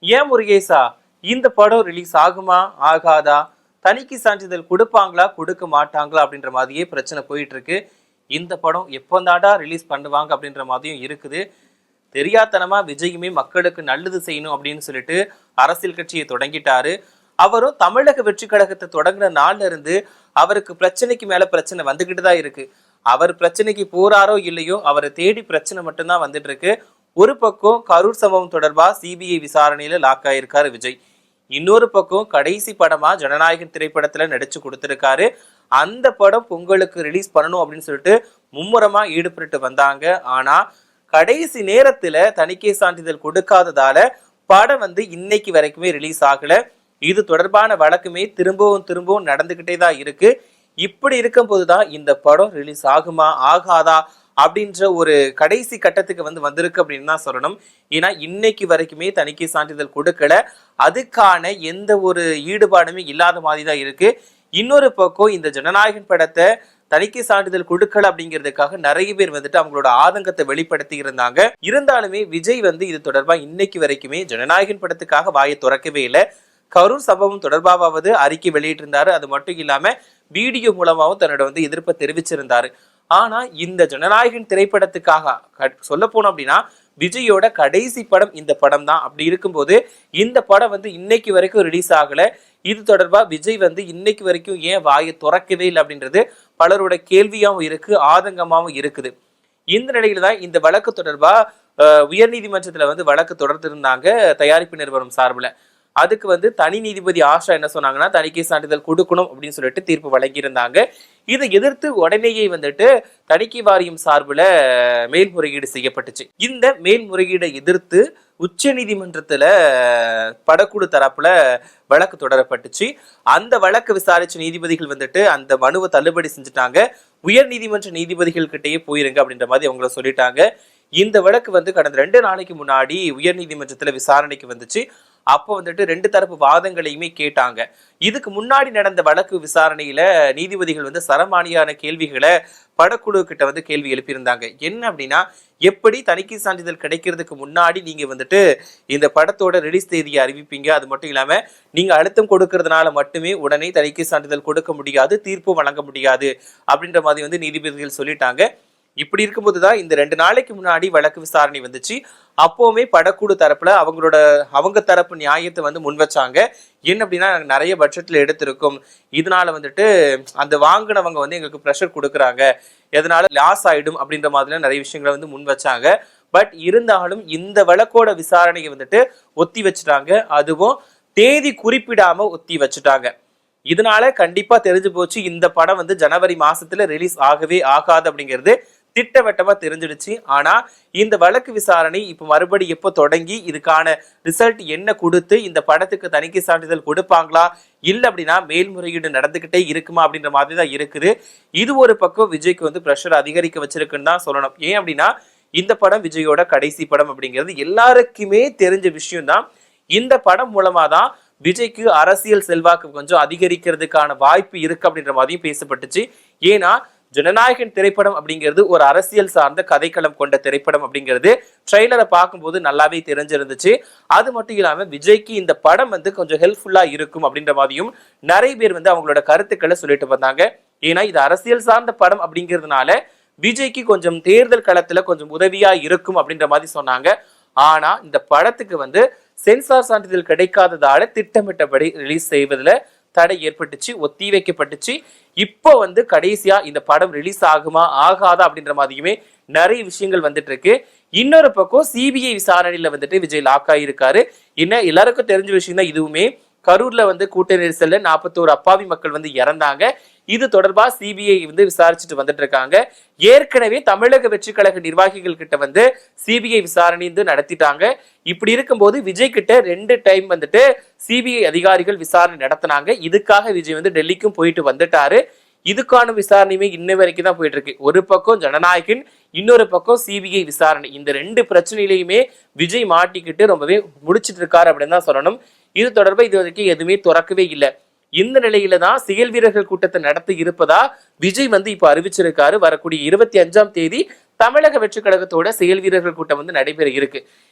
ஏன் முருகேசா, இந்த படம் ரிலீஸ் ஆகுமா ஆகாதா, தணிக்கை சான்றிதழ் கொடுப்பாங்களா கொடுக்க மாட்டாங்களா அப்படின்ற மாதிரியே பிரச்சனை போயிட்டு இருக்கு. இந்த படம் எப்போந்தாடா ரிலீஸ் பண்ணுவாங்க அப்படின்ற மாதிரியும் இருக்குது. தெரியாதனமா விஜயுமே மக்களுக்கு நல்லது செய்யணும் அப்படின்னு சொல்லிட்டு அரசியல் கட்சியை தொடங்கிட்டாரு. அவரும் தமிழக வெற்றி கழகத்தை தொடங்கின நாள்ல இருந்து அவருக்கு பிரச்சனைக்கு மேல பிரச்சனை வந்துகிட்டு தான் இருக்கு. அவர் பிரச்சனைக்கு போறாரோ இல்லையோ, அவரை தேடி பிரச்சனை மட்டும்தான் வந்துட்டு இருக்கு. ஒரு பக்கம் கரூர் சம்பவம் தொடர்பா சிபிஐ விசாரணையில லாக் ஆயிருக்காரு விஜய். இன்னொரு பக்கம் கடைசி படமா ஜனநாயகன் திரைப்படத்துல நடிச்சு கொடுத்திருக்காரு. அந்த படம் பொங்கலுக்கு ரிலீஸ் பண்ணணும் அப்படின்னு சொல்லிட்டு மும்முரமா ஈடுபட்டு வந்தாங்க. ஆனா கடைசி நேரத்துல தணிக்கை சான்றிதழ் கொடுக்காததால படம் இன்னைக்கு வரைக்குமே ரிலீஸ் ஆகல. இது தொடர்பான வழக்குமே திரும்பவும் நடந்துகிட்டே தான் இருக்கு. இப்படி இருக்கும் போதுதான் இந்த படம் ரிலீஸ் ஆகுமா ஆகாதா அப்படின்ற ஒரு கடைசி கட்டத்துக்கு வந்திருக்கு அப்படின்னு தான் சொல்லணும். ஏன்னா இன்னைக்கு வரைக்குமே தணிக்கை சான்றிதழ் கொடுக்கல. அதுக்கான எந்த ஒரு ஈடுபாடுமே இல்லாத மாதிரி தான் இருக்கு. இன்னொரு பக்கம் இந்த ஜனநாயகன் படத்தை தணிக்கை சான்றிதழ் கொடுக்கல அப்படிங்கிறதுக்காக நிறைய பேர் அவங்களோட ஆதங்கத்தை வெளிப்படுத்தி இருந்தாங்க. இருந்தாலுமே விஜய் இது தொடர்பா இன்னைக்கு வரைக்குமே ஜனநாயகன் படத்துக்காக வாயை திறக்கவே இல்லை. கரூர் சம்பவம் தொடர்பாவது அறிக்கை வெளியிட்டிருந்தாரு. அது மட்டும் இல்லாம வீடியோ மூலமாவும் தன்னோட எதிர்ப்பை தெரிவிச்சிருந்தாரு. ஆனா இந்த ஜனநாயகன் திரைப்படத்துக்காக சொல்ல போனோம் அப்படின்னா விஜயோட கடைசி படம் இந்த படம் தான். அப்படி இருக்கும்போது இந்த படம் இன்னைக்கு வரைக்கும் ரிலீஸ் ஆகல. இது தொடர்பா விஜய் இன்னைக்கு வரைக்கும் ஏன் வாயை திறக்கவே இல்லை அப்படின்றது பலரோட கேள்வியாவும் இருக்கு, ஆதங்கமாவும் இருக்குது. இந்த நிலையில தான் இந்த வழக்கு தொடர்பா உயர்நீதிமன்றத்துல வழக்கு தொடர்ந்திருந்தாங்க தயாரிப்பு நிறுவனம் சார்பில். அதுக்கு தனி நீதிபதி ஆஷா என்ன சொன்னாங்கன்னா, தணிக்கை சான்றிதழ் கொடுக்கணும் அப்படின்னு சொல்லிட்டு தீர்ப்பு வழங்கியிருந்தாங்க. இதை எதிர்த்து உடனேயே தணிக்கை வாரியம் சார்பில் மேல்முறையீடு செய்யப்பட்டுச்சு. இந்த மேல்முறையீடை எதிர்த்து உச்ச நீதிமன்றத்துல படக்குழு தரப்புல வழக்கு தொடரப்பட்டுச்சு. அந்த வழக்கு விசாரிச்ச நீதிபதிகள் அந்த மனுவை தள்ளுபடி செஞ்சுட்டாங்க. உயர் நீதிமன்ற நீதிபதிகள் கிட்டேயே போயிருங்க அப்படின்ற மாதிரி அவங்கள சொல்லிட்டாங்க. இந்த வழக்கு கடந்த 2 நாளைக்கு முன்னாடி உயர் நீதிமன்றத்துல விசாரணைக்கு வந்துச்சு. அப்போ 2 தரப்பு வாதங்களையுமே கேட்டாங்க. இதுக்கு முன்னாடி நடந்த வழக்கு விசாரணையில நீதிபதிகள் சரமானியான கேள்விகளை படக்குழு கிட்ட கேள்வி எழுப்பியிருந்தாங்க. என்ன அப்படின்னா, எப்படி தணிக்கை சான்றிதழ் கிடைக்கிறதுக்கு முன்னாடி நீங்க இந்த படத்தோட ரிலீஸ் தேதியை அறிவிப்பீங்க, அது மட்டும் இல்லாம நீங்க அழுத்தம் கொடுக்கறதுனால மட்டுமே உடனே தணிக்கை சான்றிதழ் கொடுக்க முடியாது, தீர்ப்பு வழங்க முடியாது அப்படின்ற மாதிரி நீதிபதிகள் சொல்லிட்டாங்க. இப்படி இருக்கும்போதுதான் இந்த 2 நாளைக்கு முன்னாடி வழக்கு விசாரணை வந்துச்சு. அப்போவுமே படக்குழு தரப்புல அவங்க தரப்பு நியாயத்தை முன் வச்சாங்க. என்ன அப்படின்னா, நிறைய பட்ஜெட்ல எடுத்திருக்கும், இதனால அந்த வாங்கினவங்க எங்களுக்கு ப்ரெஷர் கொடுக்குறாங்க, எதனால லாஸ் ஆயிடும் அப்படின்ற மாதிரி நிறைய விஷயங்களை முன் வச்சாங்க. பட் இருந்தாலும் இந்த வழக்கோட விசாரணையை ஒத்தி வச்சுட்டாங்க. அதுவும் தேதி குறிப்பிடாம ஒத்தி வச்சுட்டாங்க. இதனால கண்டிப்பா தெரிஞ்சு போச்சு, இந்த படம் ஜனவரி மாசத்துல ரிலீஸ் ஆகவே ஆகாது அப்படிங்கிறது திட்டவட்டமா தெரிஞ்சிடுச்சு. ஆனா இந்த வழக்கு விசாரணை இப்ப மறுபடி எப்போ தொடங்கி இதுக்கான ரிசல்ட் என்ன கொடுத்து இந்த படத்துக்கு தணிக்கை சான்றிதழ் கொடுப்பாங்களா, இல்ல அப்படின்னா மேல்முறையீடு நடந்துகிட்டே இருக்குமா அப்படின்ற மாதிரி தான் இருக்குது. இது ஒரு பக்கம் விஜய்க்கு பிரஷர் அதிகரிக்க வச்சிருக்குன்னு தான் சொல்லணும். ஏன் அப்படின்னா, இந்த படம் விஜயோட கடைசி படம் அப்படிங்கிறது எல்லாருக்குமே தெரிஞ்ச விஷயம் தான். இந்த படம் மூலமா தான் விஜய்க்கு அரசியல் செல்வாக்கு கொஞ்சம் அதிகரிக்கிறதுக்கான வாய்ப்பு இருக்கு அப்படின்ற மாதிரியும் பேசப்பட்டுச்சு. ஏன்னா ஜனநாயகன் திரைப்படம் அப்படிங்கிறது ஒரு அரசியல் சார்ந்த கதைக்களம் கொண்ட திரைப்படம் அப்படிங்கிறது ட்ரெய்லரை பார்க்கும்போது நல்லாவே தெரிஞ்சிருந்துச்சு. அது மட்டும் இல்லாம விஜய்க்கு இந்த படம் கொஞ்சம் ஹெல்ப்ஃபுல்லா இருக்கும் அப்படின்ற மாதிரியும் நிறைய பேர் அவங்களோட கருத்துக்களை சொல்லிட்டு வந்தாங்க. ஏன்னா இது அரசியல் சார்ந்த படம் அப்படிங்கிறதுனால விஜய்க்கு கொஞ்சம் தேர்தல் களத்துல கொஞ்சம் உதவியா இருக்கும் அப்படின்ற மாதிரி சொன்னாங்க. ஆனா இந்த படத்துக்கு சென்சார் சான்றிதழ் கிடைக்காததால திட்டமிட்டபடி ரிலீஸ் செய்வதில் தடை ஏற்பட்டுச்சு, ஒத்தி வைக்கப்பட்டுச்சு. இப்போ கடைசியா இந்த படம் ரிலீஸ் ஆகுமா ஆகாதா அப்படின்ற மாதிரியுமே நிறைய விஷயங்கள் இருக்கு. இன்னொரு பக்கம் சிபிஐ விசாரணையில விஜய் லாக் ஆகியிருக்காரு. என்ன எல்லாருக்கும் தெரிஞ்ச விஷயம் தான். இதுவுமே கரூர்ல கூட்ட நெரிசல்ல 41 அப்பாவி மக்கள் இறந்தாங்க. இது தொடர்பா சிபிஐ விசாரிச்சுட்டு வந்துட்டு இருக்காங்க. ஏற்கனவே தமிழக வெற்றி கழக நிர்வாகிகள் கிட்ட சிபிஐ விசாரணை நடத்திட்டாங்க. இப்படி இருக்கும்போது விஜய் கிட்ட 2 டைம் சிபிஐ அதிகாரிகள் விசாரணை நடத்தினாங்க. இதுக்காக விஜய் டெல்லிக்கும் போயிட்டு வந்துட்டாரு. இதுக்கான விசாரணையுமே இன்ன வரைக்கும் தான் போயிட்டு இருக்கு. ஒரு பக்கம் ஜனநாயகன், இன்னொரு பக்கம் சிபிஐ விசாரணை. இந்த 2 பிரச்சனையிலையுமே விஜய் மாட்டிக்கிட்டு ரொம்பவே முடிச்சிட்டு இருக்காரு அப்படின்னு தான் சொல்லணும். இது தொடர்பா இது வரைக்கும் எதுவுமே திறக்கவே இல்லை. இந்த நிலையில தான் செயல் வீரர்கள் கூட்டத்தை நடத்த இருப்பதா விஜய் இப்ப அறிவிச்சிருக்காரு. வரக்கூடிய 25ஆம் தேதி தமிழக வெற்றி கழகத்தோட செயல் வீரர்கள் கூட்டம் நடைபெற இருக்கு.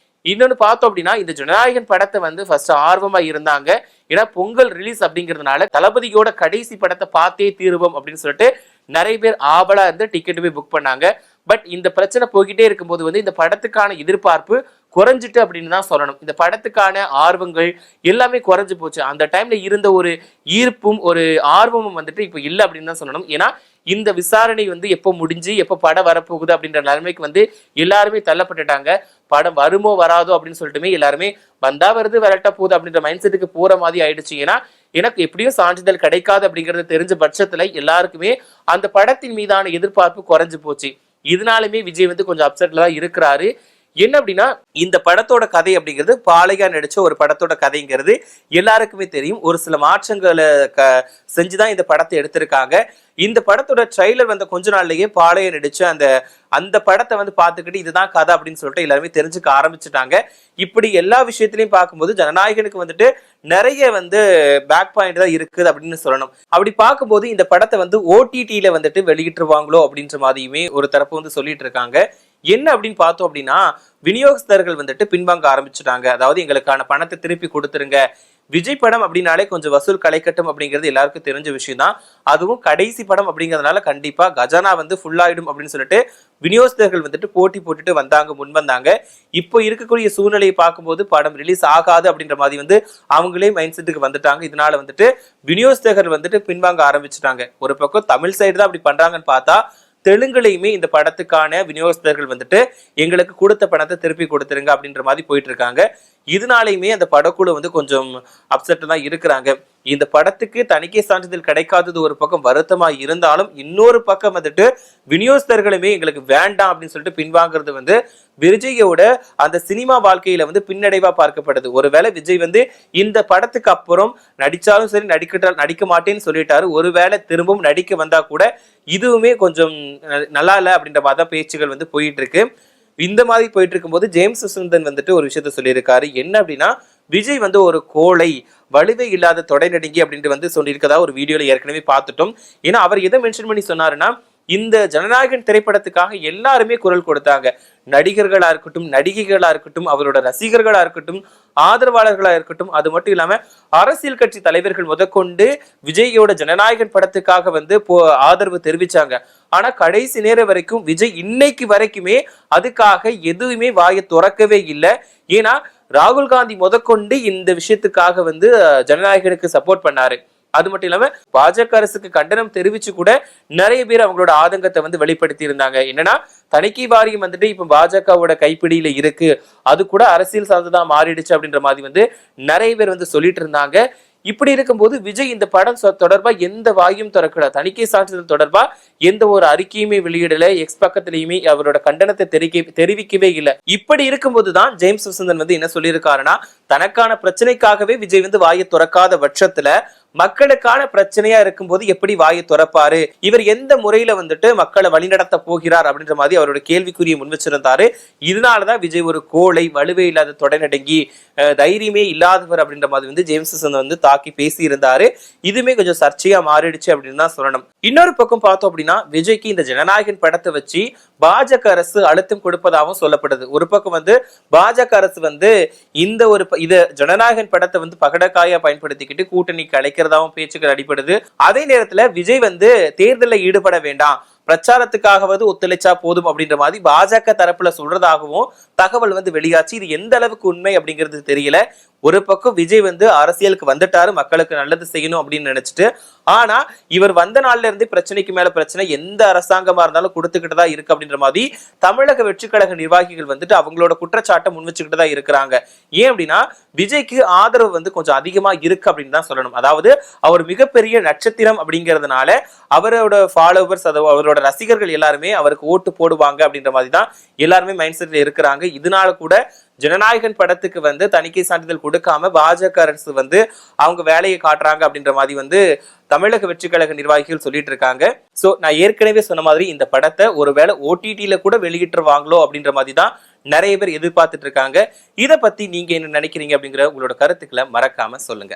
இன்னொன்னு பார்த்தோம் அப்படின்னா இந்த ஜனநாயகன் படத்தை வந்து ஃபர்ஸ்ட் ஆர்வமா இருந்தாங்க. ஏன்னா பொங்கல் ரிலீஸ் அப்படிங்கிறதுனால தளபதியோட கடைசி படத்தை பார்த்தே தீருவோம் அப்படின்னு சொல்லிட்டு நிறைய பேர் ஆவலா இருந்து டிக்கெட்டுமே புக் பண்ணாங்க. பட் இந்த பிரச்சனை போய்கிட்டே இருக்கும்போது வந்து இந்த படத்துக்கான எதிர்பார்ப்பு குறைஞ்சிட்டு அப்படின்னு தான் சொல்லணும். இந்த படத்துக்கான ஆர்வங்கள் எல்லாமே குறைஞ்சு போச்சு. அந்த டைம்ல இருந்த ஒரு ஈர்ப்பும் ஒரு ஆர்வமும் வந்துட்டு இப்போ இல்லை அப்படின்னு தான் சொல்லணும். ஏன்னா இந்த விசாரணை வந்து எப்போ முடிஞ்சு எப்போ படம் வரப்போகுது அப்படின்ற நிலைமைக்கு வந்து எல்லாருமே தள்ளப்பட்டுட்டாங்க. படம் வருமோ வராதோ அப்படின்னு சொல்லிட்டுமே எல்லாருமே வந்தா வருது வரட்ட போகுது அப்படின்ற மைண்ட் செட்டுக்கு போற மாதிரி ஆயிடுச்சு. ஏன்னா எனக்கு எப்படியும் சான்றிதழ் கிடைக்காது அப்படிங்கிறது தெரிஞ்ச பட்சத்துல எல்லாருக்குமே அந்த படத்தின் மீதான எதிர்பார்ப்பு குறைஞ்சு போச்சு. இதனாலுமே விஜய் வந்து கொஞ்சம் அப்செட்ல தான் இருக்கிறாரு. என்ன அப்படின்னா இந்த படத்தோட கதை அப்படிங்கிறது பாலையா நடிச்ச ஒரு படத்தோட கதைங்கிறது எல்லாருக்குமே தெரியும். ஒரு சில மாற்றங்களை செஞ்சுதான் இந்த படத்தை எடுத்திருக்காங்க. இந்த படத்தோட ட்ரெய்லர் வந்த கொஞ்ச நாள்லயே பாலையா நடிச்ச அந்த படத்தை வந்து பார்த்துக்கிட்டு இதுதான் கதை அப்படின்னு சொல்லிட்டு எல்லாருமே தெரிஞ்சுக்க ஆரம்பிச்சுட்டாங்க. இப்படி எல்லா விஷயத்திலையும் பார்க்கும்போது ஜனநாயகனுக்கு வந்துட்டு நிறைய வந்து பேக் பாயிண்ட் தான் இருக்குது அப்படின்னு சொல்லணும். அப்படி பார்க்கும்போது இந்த படத்தை வந்து OTTல வந்துட்டு வெளியிட்டுருவாங்களோ அப்படின்ற மாதிரியுமே ஒரு தரப்பு வந்து சொல்லிட்டு இருக்காங்க. என்ன அப்படின்னு பார்த்தோம் அப்படின்னா விநியோகஸ்தர்கள் வந்துட்டு பின்வாங்க ஆரம்பிச்சுட்டாங்க. அதாவது எங்களுக்கான பணத்தை திருப்பி கொடுத்துருங்க. விஜய் படம் அப்படின்னாலே கொஞ்சம் வசூல் கலைக்கட்டும் அப்படிங்கிறது எல்லாருக்கும் தெரிஞ்ச விஷயம் தான். அதுவும் கடைசி படம் அப்படிங்கிறதுனால கண்டிப்பா கஜானா வந்து ஃபுல் ஆயிடும் அப்படின்னு சொல்லிட்டு விநியோகஸ்தர்கள் வந்துட்டு போட்டி போட்டுட்டு முன் வந்தாங்க. இப்போ இருக்கக்கூடிய சூழ்நிலையை பார்க்கும்போது படம் ரிலீஸ் ஆகாது அப்படின்ற மாதிரி வந்து அவங்களே மைண்ட் செட்டுக்கு வந்துட்டாங்க. இதனால வந்துட்டு விநியோகஸ்தர்கள் வந்துட்டு பின்வாங்க ஆரம்பிச்சுட்டாங்க. ஒரு பக்கம் தமிழ் சைடு தான் அப்படி பண்றாங்கன்னு பார்த்தா தெலுங்குலையுமே இந்த படத்துக்கான விநியோகஸ்தர்கள் வந்துட்டு எங்களுக்கு கொடுத்த பணத்தை திருப்பி கொடுத்துருங்க அப்படின்ற மாதிரி போயிட்டு இருக்காங்க. இதனாலையுமே அந்த படக்குழு வந்து கொஞ்சம் அப்செட் தான் இருக்கிறாங்க. இந்த படத்துக்கு தணிக்கை சான்றிதழ் கிடைக்காதது ஒரு பக்கம் வருத்தமா இருந்தாலும் இன்னொரு பக்கம் வந்துட்டு விநியோகஸ்தர்களுமே எங்களுக்கு வேண்டாம் அப்படின்னு சொல்லிட்டு பின்வாங்கிறது வந்து விஜயோட அந்த சினிமா வாழ்க்கையில வந்து பின்னடைவா பார்க்கப்படுது. ஒருவேளை விஜய் வந்து இந்த படத்துக்கு அப்புறம் நடிச்சாலும் சரி நடிக்க மாட்டேன்னு சொல்லிட்டாரு. ஒருவேளை திரும்பவும் நடிக்க வந்தா கூட இதுவுமே கொஞ்சம் நல்லா இல்லை அப்படின்ற மாதிரி பேச்சுகள் வந்து போயிட்டு இருக்கு. இந்த மாதிரி போயிட்டு இருக்கும்போது ஜேம்ஸ் வசந்தன் வந்துட்டு ஒரு விஷயத்த சொல்லியிருக்காரு. என்ன அப்படின்னா விஜய் வந்து ஒரு கோழை வலுவே இல்லாத தொடை நடுங்கி அப்படின்ட்டு வந்து சொல்லியிருக்கதா ஒரு வீடியோல ஏற்கனவே பார்த்துட்டோம். ஏன்னா அவர் எதை மென்ஷன் பண்ணி சொன்னாருன்னா இந்த ஜனநாயகன் திரைப்படத்துக்காக எல்லாருமே குரல் கொடுத்தாங்க. நடிகர்களா இருக்கட்டும், நடிகைகளா இருக்கட்டும், அவரோட ரசிகர்களா இருக்கட்டும், ஆதரவாளர்களா இருக்கட்டும், அது மட்டும் இல்லாம அரசியல் கட்சி தலைவர்கள் முதற்கொண்டு விஜயோட ஜனநாயகன் படத்துக்காக வந்து ஆதரவு தெரிவிச்சாங்க. ஆனா கடைசி நேரம் வரைக்கும் விஜய் இன்னைக்கு வரைக்குமே அதுக்காக எதுவுமே வாயை துறக்கவே இல்லை. ஏன்னா ராகுல் காந்தி முதற்கொண்டு இந்த விஷயத்துக்காக வந்து ஜனநாயகனுக்கு சப்போர்ட் பண்ணாரு. அது மட்டும் இல்லாம பாஜக அரசுக்கு கண்டனம் தெரிவிச்சு கூட நிறைய பேர் அவங்களோட ஆதங்கத்தை வந்து வெளிப்படுத்தி இருந்தாங்க. என்னன்னா தணிக்கை வாரியம் வந்துட்டு இப்ப பாஜகவோட கைப்பிடியில இருக்கு, அது கூட அரசியல் சார்ந்துதான் மாறிடுச்சு அப்படின்ற மாதிரி வந்து நிறைய பேர் வந்து சொல்லிட்டு இருந்தாங்க. இப்படி இருக்கும்போது விஜய் இந்த படம் தொடர்பா எந்த வாயும் திறக்கல, தணிக்கை சான்றிதழ் தொடர்பா எந்த ஒரு அறிக்கையுமே வெளியிடல, எக்ஸ் பக்கத்திலையுமே அவரோட கண்டனத்தை தெரிவிக்கவே இல்லை. இப்படி இருக்கும்போதுதான் ஜேம்ஸ் வசந்தன் வந்து என்ன சொல்லியிருக்காருன்னா தனக்கான பிரச்சனைக்காகவே விஜய் வந்து வாயை துறக்காத பட்சத்துல மக்களுக்கான பிரச்சனையா இருக்கும்போது எப்படி வாயை துறப்பாரு, இவர் எந்த முறையில வந்துட்டு மக்களை வழிநடத்த போகிறார் அப்படின்ற மாதிரி அவரோட கேள்விக்குரிய முன் வச்சிருந்தாரு. இதனாலதான் விஜய் ஒரு கோழை வலுவே இல்லாத தொடை நடுங்கி தைரியமே இல்லாதவர் அப்படின்ற மாதிரி வந்து ஜேம்ஸ் வசந்தன் வந்து தாக்கி பேசி இருந்தாரு. இதுமே கொஞ்சம் சர்ச்சையா மாறிடுச்சு அப்படின்னு தான் சொல்லணும். இன்னொரு பக்கம் பார்த்தோம் அப்படின்னா விஜய்க்கு இந்த ஜனநாயகன் படத்தை வச்சு பாஜக அரசு அழுத்தம் கொடுப்பதாகவும் சொல்லப்படுது. ஒரு பக்கம் வந்து பாஜக அரசு வந்து இந்த ஒரு ஜனநாயகன் படத்தை வந்து பகடக்காயா பயன்படுத்திக்கிட்டு கூட்டணிக்கு அழைக்கிறதாவும் பேச்சுக்கள் அடிப்படுது. அதே நேரத்துல விஜய் வந்து தேர்தலில் ஈடுபட வேண்டாம், பிரச்சாரத்துக்காகவது ஒத்துழைச்சா போதும் அப்படின்ற மாதிரி பாஜக தரப்புல சொல்றதாகவும் தகவல் வந்து வெளியாச்சு. இது எந்த அளவுக்கு உண்மை அப்படிங்கிறது தெரியல. ஒரு பக்கம் விஜய் வந்து அரசியலுக்கு வந்துட்டாரு, மக்களுக்கு நல்லது செய்யணும் அப்படின்னு நினைச்சிட்டு, ஆனா இவர் வந்த நாள்ல இருந்து பிரச்சனைக்கு மேல பிரச்சனை எந்த அரசாங்கமா இருந்தாலும் கொடுத்துக்கிட்டு தான் இருக்கு அப்படின்ற மாதிரி தமிழக வெற்றி கழக நிர்வாகிகள் வந்துட்டு அவங்களோட குற்றச்சாட்டை முன் வச்சுக்கிட்டு தான் இருக்கிறாங்க. ஏன் அப்படின்னா விஜய்க்கு ஆதரவு வந்து கொஞ்சம் அதிகமா இருக்கு அப்படின்னு தான் சொல்லணும். அதாவது அவர் மிகப்பெரிய நட்சத்திரம் அப்படிங்கிறதுனால அவரோட ஃபாலோவர்ஸ், அவரோட ரசிகர்கள் எல்லாருமே அவருக்கு ஓட்டு போடுவாங்க அப்படின்ற மாதிரி தான் எல்லாருமே மைண்ட் செட்ல இருக்கிறாங்க. இதனால கூட ஜனநாயகன் படத்துக்கு வந்து தணிக்கை சான்றிதழ் கொடுக்காம பாஜக அரசு வந்து அவங்க வேலையை காட்டுறாங்க அப்படின்ற மாதிரி வந்து தமிழக வெற்றி கழக நிர்வாகிகள் சொல்லிட்டு இருக்காங்க. சோ நான் ஏற்கனவே சொன்ன மாதிரி இந்த படத்தை ஒருவேளை OTTல கூட வெளியிட்டுருவாங்களோ அப்படின்ற மாதிரி தான் நிறைய பேர் எதிர்பார்த்துட்டு இருக்காங்க. இதை பத்தி நீங்க என்ன நினைக்கிறீங்க அப்படிங்கிற உங்களோட கருத்துக்களை மறக்காம சொல்லுங்க.